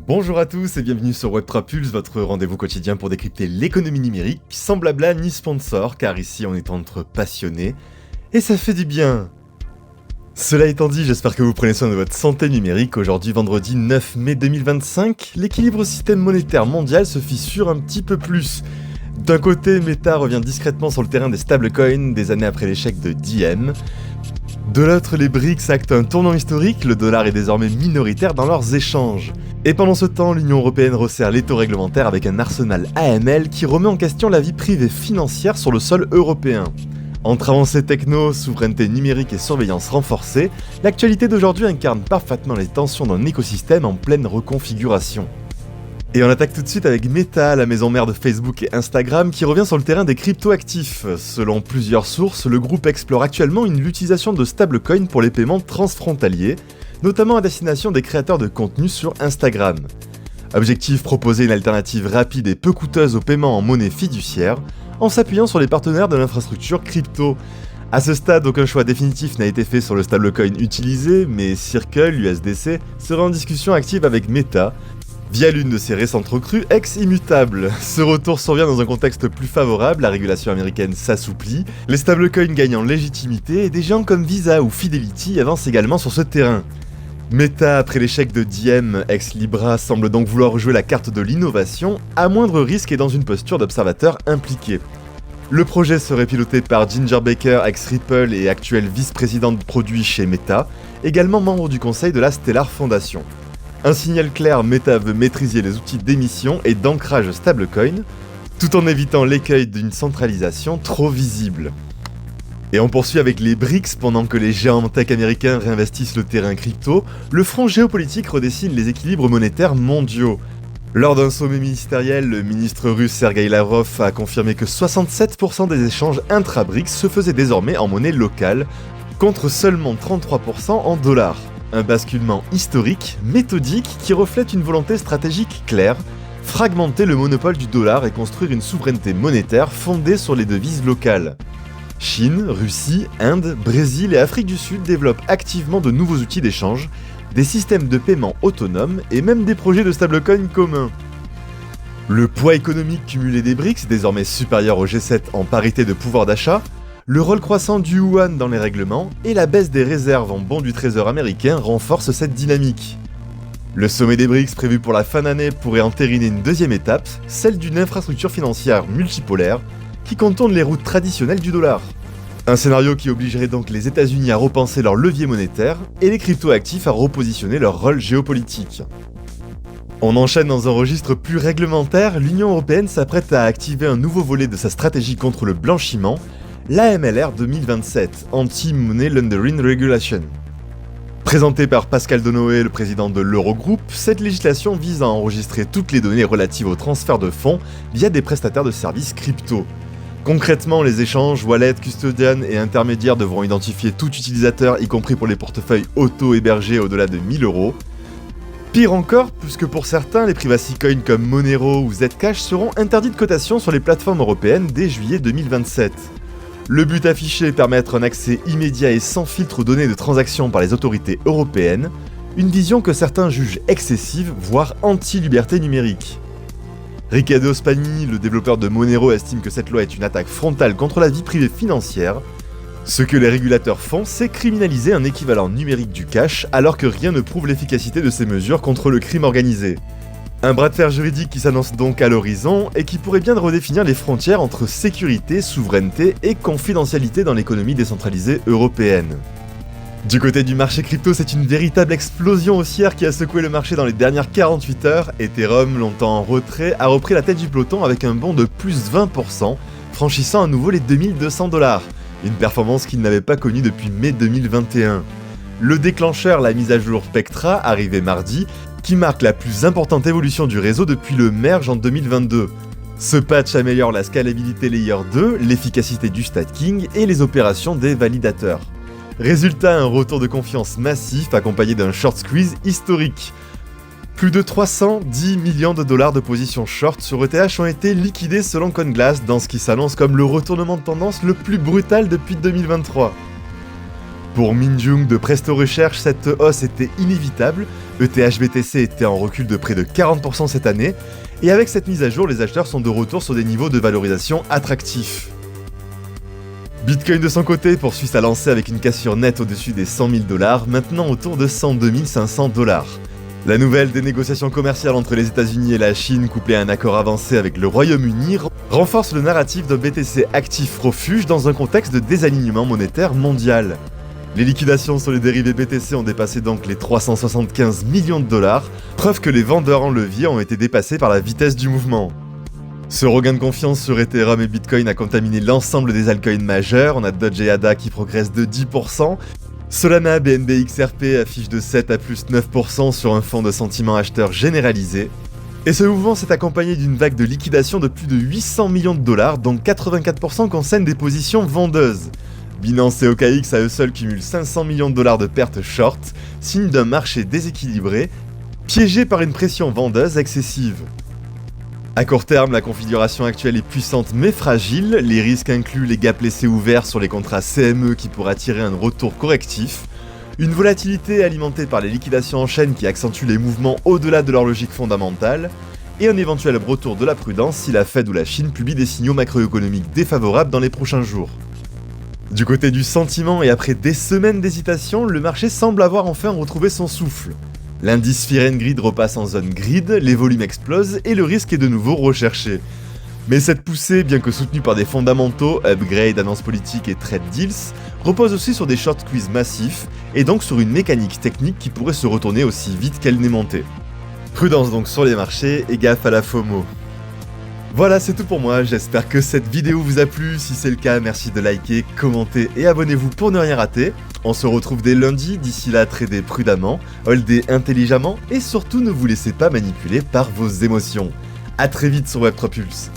Bonjour à tous et bienvenue sur Web3 Pulse, votre rendez-vous quotidien pour décrypter l'économie numérique, sans blabla ni sponsor, car ici on est entre passionnés, et ça fait du bien. Cela étant dit, j'espère que vous prenez soin de votre santé numérique. Aujourd'hui, vendredi 9 mai 2025, l'équilibre au système monétaire mondial se fissure un petit peu plus. D'un côté, Meta revient discrètement sur le terrain des stablecoins des années après l'échec de Diem. De l'autre, les BRICS actent un tournant historique, le dollar est désormais minoritaire dans leurs échanges. Et pendant ce temps, l'Union Européenne resserre l'étau réglementaire avec un arsenal AML qui remet en question la vie privée financière sur le sol européen. Entre avancées techno, souveraineté numérique et surveillance renforcée, l'actualité d'aujourd'hui incarne parfaitement les tensions d'un écosystème en pleine reconfiguration. Et on attaque tout de suite avec Meta, la maison mère de Facebook et Instagram, qui revient sur le terrain des cryptoactifs. Selon plusieurs sources, le groupe explore actuellement l'utilisation de stablecoins pour les paiements transfrontaliers, notamment à destination des créateurs de contenu sur Instagram. Objectif, proposer une alternative rapide et peu coûteuse aux paiements en monnaie fiduciaire, en s'appuyant sur les partenaires de l'infrastructure crypto. A ce stade, aucun choix définitif n'a été fait sur le stablecoin utilisé, mais Circle, l'USDC, sera en discussion active avec Meta, via l'une de ses récentes recrues ex-immutable. Ce retour survient dans un contexte plus favorable, la régulation américaine s'assouplit, les stablecoins gagnent en légitimité et des géants comme Visa ou Fidelity avancent également sur ce terrain. Meta, après l'échec de Diem, ex-Libra, semble donc vouloir jouer la carte de l'innovation, à moindre risque et dans une posture d'observateur impliqué. Le projet serait piloté par Ginger Baker, ex-Ripple et actuel vice-président de produit chez Meta, également membre du conseil de la Stellar Foundation. Un signal clair, Meta veut maîtriser les outils d'émission et d'ancrage stablecoin, tout en évitant l'écueil d'une centralisation trop visible. Et on poursuit avec les BRICS pendant que les géants tech américains réinvestissent le terrain crypto, le front géopolitique redessine les équilibres monétaires mondiaux. Lors d'un sommet ministériel, le ministre russe Sergei Lavrov a confirmé que 67% des échanges intra-BRICS se faisaient désormais en monnaie locale, contre seulement 33% en dollars. Un basculement historique, méthodique, qui reflète une volonté stratégique claire, fragmenter le monopole du dollar et construire une souveraineté monétaire fondée sur les devises locales. Chine, Russie, Inde, Brésil et Afrique du Sud développent activement de nouveaux outils d'échange, des systèmes de paiement autonomes et même des projets de stablecoin communs. Le poids économique cumulé des BRICS, désormais supérieur au G7 en parité de pouvoir d'achat, le rôle croissant du yuan dans les règlements et la baisse des réserves en bons du trésor américain renforcent cette dynamique. Le sommet des BRICS prévu pour la fin d'année pourrait entériner une deuxième étape, celle d'une infrastructure financière multipolaire qui contourne les routes traditionnelles du dollar. Un scénario qui obligerait donc les États-Unis à repenser leur levier monétaire et les cryptoactifs à repositionner leur rôle géopolitique. On enchaîne dans un registre plus réglementaire, l'Union Européenne s'apprête à activer un nouveau volet de sa stratégie contre le blanchiment, l'AMLR 2027, Anti-Money Laundering Regulation. Présentée par Pascal Donohoe, le président de l'Eurogroupe, cette législation vise à enregistrer toutes les données relatives au transfert de fonds via des prestataires de services crypto. Concrètement, les échanges, wallets, custodians et intermédiaires devront identifier tout utilisateur, y compris pour les portefeuilles auto-hébergés au-delà de 1000 €. Pire encore, puisque pour certains, les privacy coins comme Monero ou Zcash seront interdits de cotation sur les plateformes européennes dès juillet 2027. Le but affiché est permettre un accès immédiat et sans filtre aux données de transactions par les autorités européennes, une vision que certains jugent excessive, voire anti-liberté numérique. Riccardo Spagni, le développeur de Monero, estime que cette loi est une attaque frontale contre la vie privée financière. Ce que les régulateurs font, c'est criminaliser un équivalent numérique du cash, alors que rien ne prouve l'efficacité de ces mesures contre le crime organisé. Un bras de fer juridique qui s'annonce donc à l'horizon et qui pourrait bien redéfinir les frontières entre sécurité, souveraineté et confidentialité dans l'économie décentralisée européenne. Du côté du marché crypto, c'est une véritable explosion haussière qui a secoué le marché dans les dernières 48 heures. Ethereum, longtemps en retrait, a repris la tête du peloton avec un bond de plus 20%, franchissant à nouveau les 2200 $. Une performance qu'il n'avait pas connue depuis mai 2021. Le déclencheur, la mise à jour Spectra, arrivée mardi, qui marque la plus importante évolution du réseau depuis le merge en 2022. Ce patch améliore la scalabilité Layer 2, l'efficacité du staking et les opérations des validateurs. Résultat, un retour de confiance massif accompagné d'un short squeeze historique. Plus de 310 millions de dollars de positions short sur ETH ont été liquidés selon CoinGlass dans ce qui s'annonce comme le retournement de tendance le plus brutal depuis 2023. Pour Minjung de Presto Research, cette hausse était inévitable, ETH-BTC était en recul de près de 40% cette année, et avec cette mise à jour, les acheteurs sont de retour sur des niveaux de valorisation attractifs. Bitcoin de son côté poursuit sa lancée avec une cassure nette au-dessus des 100 000 $, maintenant autour de 102 500 $. La nouvelle des négociations commerciales entre les États-Unis et la Chine, couplée à un accord avancé avec le Royaume-Uni, renforce le narratif d'un BTC actif refuge dans un contexte de désalignement monétaire mondial. Les liquidations sur les dérivés BTC ont dépassé donc les 375 millions de $, preuve que les vendeurs en levier ont été dépassés par la vitesse du mouvement. Ce regain de confiance sur Ethereum et Bitcoin a contaminé l'ensemble des altcoins majeurs, on a Doge et ADA qui progressent de 10%, Solana, BNB, XRP affiche de 7 à plus 9% sur un fond de sentiment acheteur généralisé. Et ce mouvement s'est accompagné d'une vague de liquidation de plus de 800 millions de $, dont 84% concernent des positions vendeuses. Binance et OKX à eux seuls cumulent 500 millions de $ de pertes short, signe d'un marché déséquilibré, piégé par une pression vendeuse excessive. À court terme, la configuration actuelle est puissante mais fragile, les risques incluent les gaps laissés ouverts sur les contrats CME qui pourraient attirer un retour correctif, une volatilité alimentée par les liquidations en chaîne qui accentuent les mouvements au-delà de leur logique fondamentale, et un éventuel retour de la prudence si la Fed ou la Chine publient des signaux macroéconomiques défavorables dans les prochains jours. Du côté du sentiment et après des semaines d'hésitation, le marché semble avoir enfin retrouvé son souffle. L'indice Fear and Greed repasse en zone grid, les volumes explosent et le risque est de nouveau recherché. Mais cette poussée, bien que soutenue par des fondamentaux, upgrade, annonces politiques et trade deals, repose aussi sur des short squeeze massifs et donc sur une mécanique technique qui pourrait se retourner aussi vite qu'elle n'est montée. Prudence donc sur les marchés et gaffe à la FOMO. Voilà, c'est tout pour moi, j'espère que cette vidéo vous a plu, si c'est le cas, merci de liker, commenter et abonnez-vous pour ne rien rater. On se retrouve dès lundi, d'ici là tradez prudemment, holdez intelligemment et surtout ne vous laissez pas manipuler par vos émotions. A très vite sur Web3Pulse.